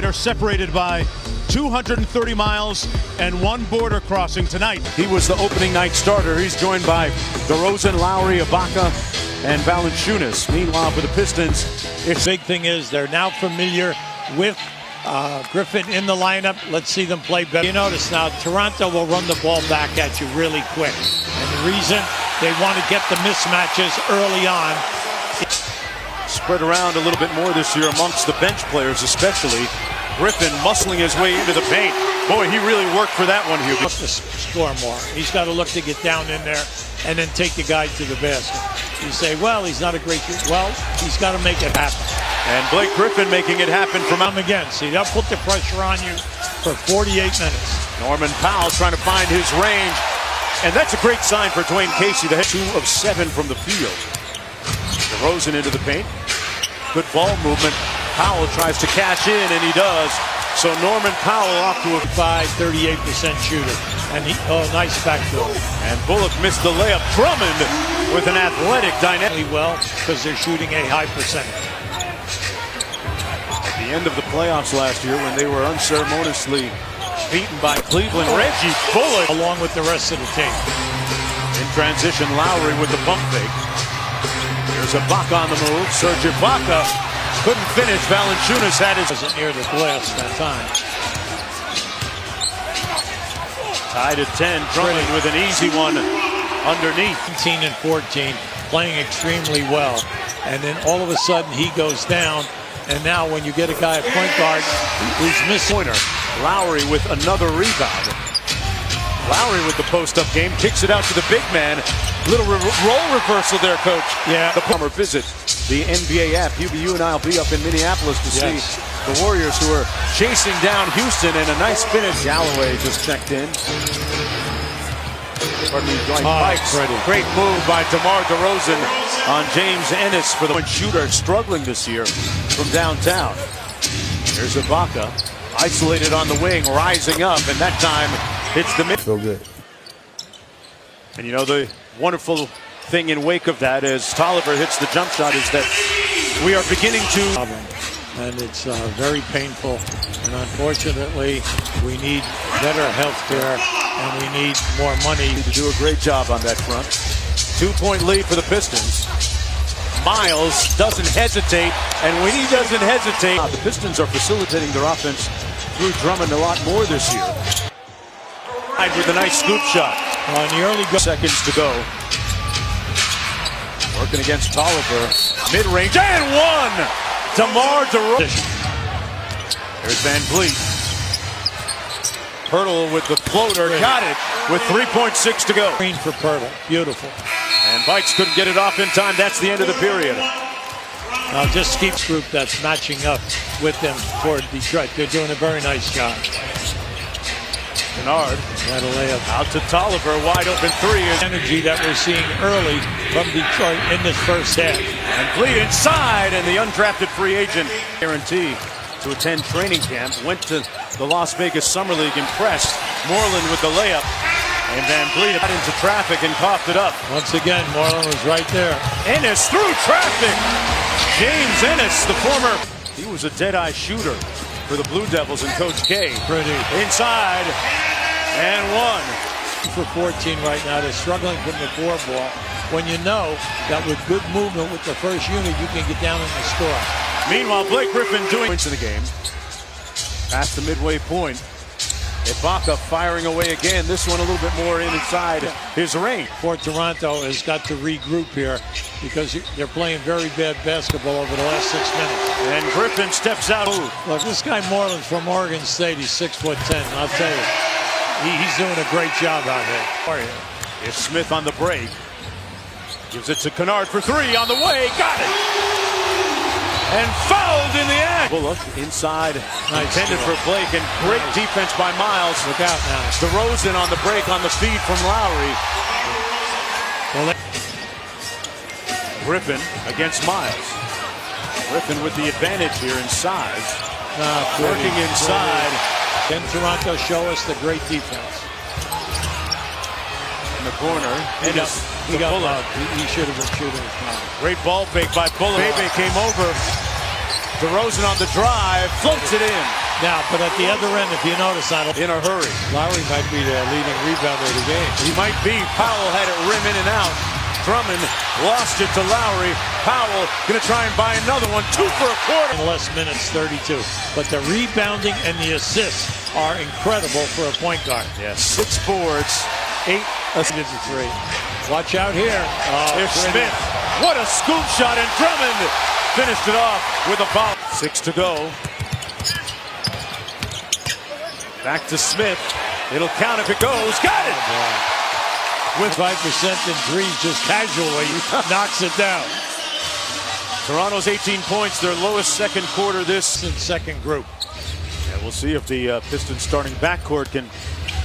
Detroit are separated by 230 miles and one border crossing tonight. He was the opening night starter. He's joined by DeRozan, Lowry, Ibaka, and 발렌슈나스. Meanwhile, for the Pistons, the big thing is they're now familiar with Griffin in the lineup. Let's see them play better. You notice now, Toronto will run the ball back at you really quick. And the reason they want to get the mismatches early on. Spread around a little bit more this year amongst the bench players, especially. Griffin muscling his way into the paint. Boy, he really worked for that one, Hugh. He wants to score more. He's got to look to get down in there and then take the guy to the basket. You say, well, he's not a great shooter. Well, he's got to make it happen. And Blake Griffin making it happen from him again. See, they'll put the pressure on you for 48 minutes. Norman Powell trying to find his range. And that's a great sign for Dwayne Casey. The 2 of 7 from the field. DeRozan into the paint. Good ball movement. Powell tries to cash in, and he does. So Norman Powell off to a 38% shooter. And nice backdoor. And Bullock missed the layup. Drummond with an athletic dynamic. Well, because they're shooting a high percentage. At the end of the playoffs last year, when they were unceremoniously beaten by Cleveland, Reggie Bullock, along with the rest of the team. In transition, Lowry with the pump fake. There's Ibaka on the move. Serge Ibaka couldn't finish. Ballanchunas had his... Wasn't near the glass that time. Tied at 10. Drummond with an easy one underneath. 17 and 14, playing extremely well. And then all of a sudden he goes down. And now when you get a guy at point guard who's missing... Lowry with another rebound. Lowry with the post-up game. Kicks it out to the big man. Little role reversal there, Coach. Yeah. The Palmer visit the NBA app. You and I will be up in Minneapolis to see the Warriors, who are chasing down Houston, and a nice finish. Galloway just checked in. Pardon me, Dwight Pikes. Great move by DeMar DeRozan on James Ennis for the shooter, struggling this year from downtown. Here's Ibaka, isolated on the wing, rising up, and that time hits the mid. Feel good. And you know, the wonderful thing in wake of that, as Tolliver hits the jump shot, is that we are beginning to... And it's very painful. And unfortunately, we need better health care and we need more money. To do a great job on that front. 2-point lead for the Pistons. Miles doesn't hesitate, and when he doesn't hesitate... The Pistons are facilitating their offense through Drummond a lot more this year. With a nice scoop shot. On the early seconds to go. Working against Tolliver. Mid-range and one! DeMar DeRozan. There's Van Vliet. Pirtle with the floater. Got it with 3.6 to go. Green for Pirtle. Beautiful. And Bites couldn't get it off in time. That's the end of the period. Now just keep group that's matching up with them toward Detroit. They're doing a very nice job. Kennard got a layup out to Tolliver, wide open 3 is energy that we're seeing early from Detroit in this first half. And Vliet inside, and the undrafted free agent guarantee to attend training camp went to the Las Vegas Summer League, impressed. Moreland with the layup, and Van Vliet got into traffic and coughed it up. Once again, Moreland was right there. Ennis through traffic. James Ennis, the former, he was a dead-eye shooter for the Blue Devils and Coach K. Pretty. Inside, and one. For 14 right now, they're struggling from the 4 ball. When you know that with good movement with the first unit, you can get down in the score. Meanwhile, Blake Griffin doing points in the game. Past the midway point. Ibaka firing away again. This one a little bit more inside his range. For Toronto has got to regroup here because they're playing very bad basketball over the last 6 minutes. And Griffin steps out. Look, this guy Moreland's from Oregon State. He's 6'10". I'll tell you, he's doing a great job out here. Here's Smith on the break. Gives it to Kennard for 3 on the way. Got it. And fouled in the end. Bullock inside, intended for Blake, and great defense by Miles. Look out now. DeRozan on the break on the feed from Lowry. Griffin against Miles. Griffin with the advantage here in size. Working inside. Can Toronto show us the great defense? In the corner. He got Bullock. He should have been shooting. Great ball fake by Bullock. Bebe came over. DeRozan on the drive. Floats it in. Now, but at the other end, if you notice, In a hurry. Lowry might be the leading rebounder of the game. He might be. Powell had it rim in and out. Drummond lost it to Lowry. Powell going to try and buy another one. 2 for a quarter. In less minutes, 32. But the rebounding and the assists are incredible for a point guard. Yes. 6 boards, 8 Gets a 3. Watch out here. There's Smith. What a scoop shot, and Drummond finished it off with a foul. 6 to go. Back to Smith. It'll count if it goes. Got it! With 5% in threes, just casually knocks it down. Toronto's 18 points, their lowest second quarter this In second group. And we'll see if the Pistons starting backcourt can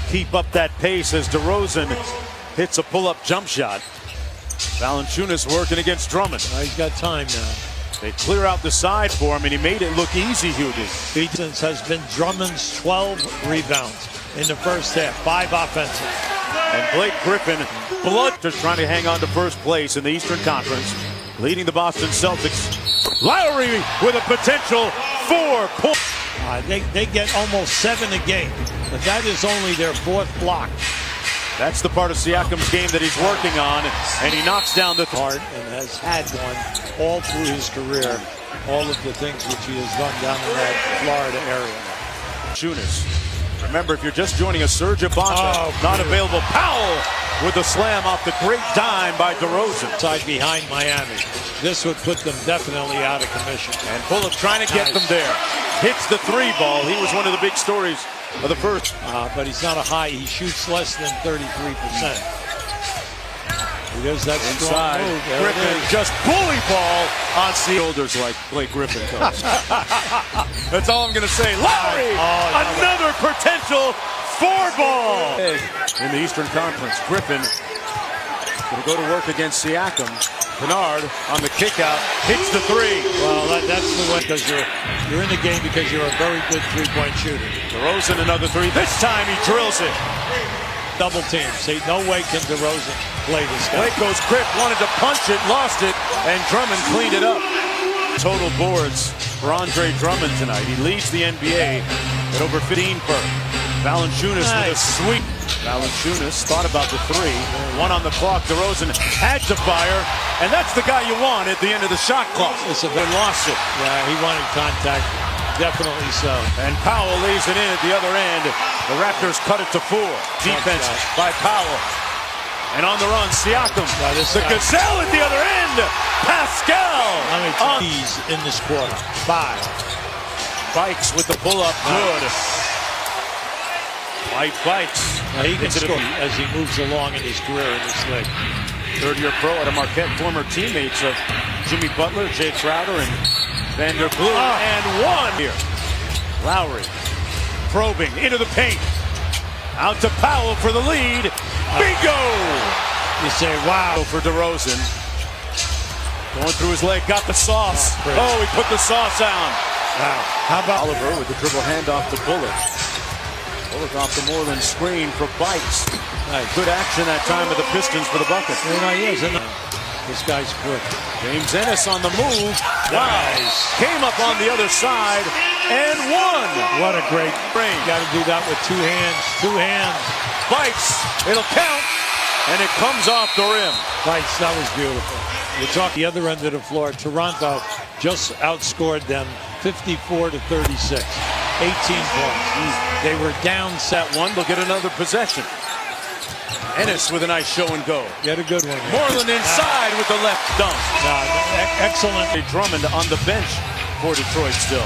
keep up that pace as DeRozan hits a pull-up jump shot. Ballanchunas working against Drummond. He's got time now. They clear out the side for him, and he made it look easy, Hubie. Pieston's has been Drummond's 12 rebounds in the first half, 5 offensive. And Blake Griffin, just trying to hang on to first place in the Eastern Conference, leading the Boston Celtics. Lowry with a potential 4 points. They get almost 7 a game, but that is only their 4th block. That's the part of Siakam's game that he's working on, and he knocks down the Hard and has had one all through his career, all of the things which he has done down in that Florida area. Chunas. Remember, if you're just joining us, Serge Ibaka not available. Powell with a slam off the great dime by DeRozan. Side behind Miami. This would put them definitely out of commission. And Bullock trying to get them there. Hits the 3 ball. He was one of the big stories of the first. But he's not a high. He shoots less than 33%. There's that Inside. strong move. Griffin just bully ball on shoulders like Blake Griffin comes. That's all I'm going to say. Lowry, another potential 4-ball. In the Eastern Conference, Griffin going to go to work against Siakam. Bernard on the kick out, hits the 3. Well, that's the way, because you're in the game because you're a very good three-point shooter. DeRozan another 3. This time he drills it. Double team. See, no way can DeRozan play this guy. Blake goes Crip, wanted to punch it, lost it, and Drummond cleaned it up. Total boards for Andre Drummond tonight. He leads the NBA at over 15 per. Ballanchunas with a sweep. Ballanchunas thought about the 3. 1 on the clock. DeRozan had to fire, and that's the guy you want at the end of the shot clock. Then lost it. Yeah, he wanted contact. Definitely so. And Powell lays it in at the other end. The Raptors cut it to 4. Defense by Powell. And on the run, Siakam. The Gazelle at the other end. Pascal. How many threes in this quarter? 5. Bikes with the pull-up. Good. White Bikes. Now he can score as he moves along in his career in this league. Third-year pro at a Marquette, former teammates of Jimmy Butler, Jay Crowder, and Vanderbilt. And 1 here. Lowry probing into the paint. Out to Powell for the lead. Bingo! You say, wow. For DeRozan. Going through his leg, got the sauce. Oh, he put the sauce on. Wow. How about Oliver with the dribble handoff to Bullock. Bullock off the Moreland screen for Bikes. Good action that time of the Pistons for the bucket. You know, he is, isn't it? This guy's quick. James Ennis on the move. Nice. Came up on the other side and won. What a great frame. Got to do that with 2 hands. 2 hands. Bikes. It'll count. And it comes off the rim. Bikes, that was beautiful. You talk the other end of the floor. Toronto just outscored them 54 to 36. 18 points. They were down set 1. They'll get another possession. Ennis with a nice show and go. Get a good one. Moreland inside with the left dunk. Excellent. Drummond on the bench for Detroit still.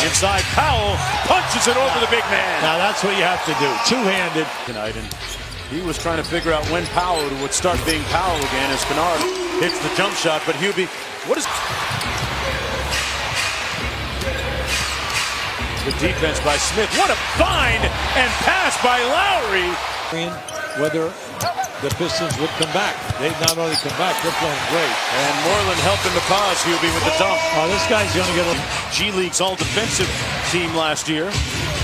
Inside, Powell punches it over the big man. Now that's what you have to do. Two-handed. Tonight, and he was trying to figure out when Powell would start being Powell again as Bernard hits the jump shot. But Hubie, what is the defense by Smith? What a find and pass by Lowry. Whether the Pistons would come back. They not only come back, they're playing great. And Moreland helping the cause, Hubie, with the dunk. Oh, this guy's going to get a G League's all-defensive team last year.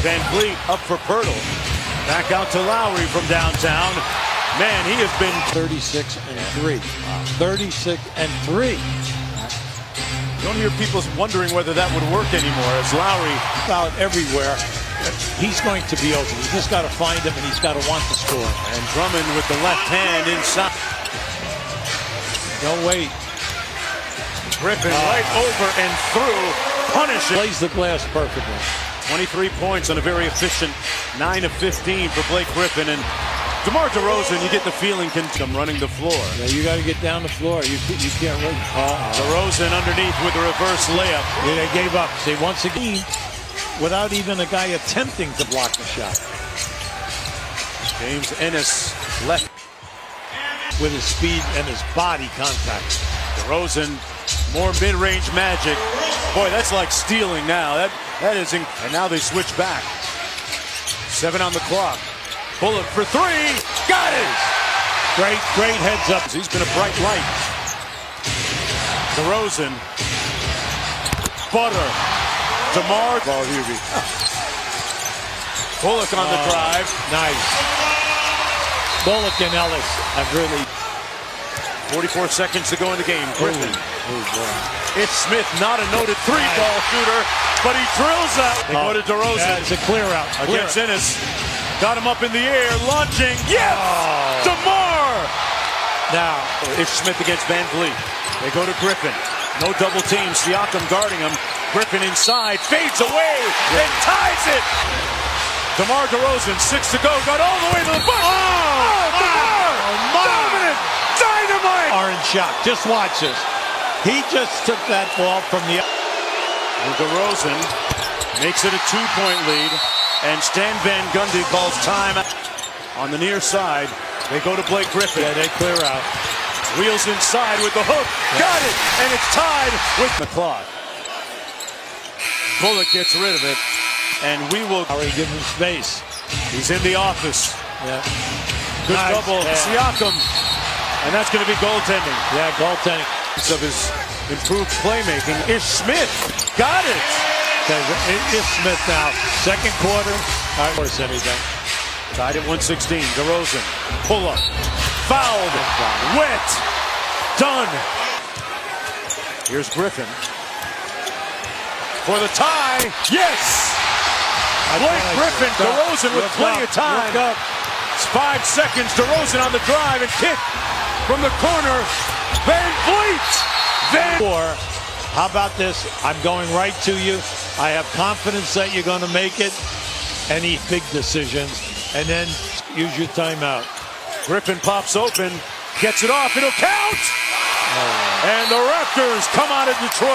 Van Vliet up for Pirtle. Back out to Lowry from downtown. Man, he has been 36 and 3. 36 and 3. You don't hear people wondering whether that would work anymore as Lowry Out everywhere. He's going to be open. You just got to find him, and he's got to want to score. and Drummond with the left hand inside. Don't wait. Griffin right over and through. Punishes. Plays the glass perfectly. 23 points on a very efficient 9 of 15 for Blake Griffin. And DeMar DeRozan, you get the feeling, can come running the floor. Yeah, you got to get down the floor. You can't wait. DeRozan underneath with a reverse layup. Yeah, they gave up. See, once again, without even a guy attempting to block the shot. James Ennis left. With his speed and his body contact. DeRozan, more mid-range magic. Boy, that's like stealing now. That is, and now they switch back. 7 on the clock. Bullet for 3. Got it. Great heads up. He's been a bright light. DeRozan. Butter. DeMar. Ball Hughes. Bullock on the drive. Nice. Bullock and Ellis have really. 44 seconds to go in the game. Griffin. It's Smith, not a noted three-ball shooter, but he drills out. They go to DeRozan. Yeah, it's a clear out. Against Ennis. Got him up in the air, launching. Yes! DeMar! Now, It's Smith against Van Vliet. They go to Griffin. No double team. Siakam guarding him. Griffin inside, fades away, and ties it. DeMar DeRozan, 6 to go, got all the way to the bucket. DeMar! Dominant! Dynamite! are in shock. Just watch this. He just took that ball from the. And DeRozan makes it a 2-point lead. And Stan Van Gundy calls time on the near side. They go to Blake Griffin. Yeah, they clear out. Wheels inside with the hook. Got it. And it's tied with the clock. Bullock gets rid of it. And we will. Give him space. He's in the office. Yeah. Good Nice. double. Yeah. Siakam. And that's going to be goaltending. Yeah, goaltending. Of his improved playmaking. Ish Smith. Got it. It's Smith now. Second quarter. I don't force anything. Tied at 116. DeRozan. Pull up. Fouled. Wet. Done. Here's Griffin. For the tie. Yes. Blake Griffin. DeRozan with plenty of time. It's 5 seconds. DeRozan on the drive and kick from the corner. Van Vliet. How about this? I'm going right to you. I have confidence that you're going to make it. Any big decisions. And then use your timeout. Griffin pops open. Gets it off. It'll count. And the Raptors come out of Detroit.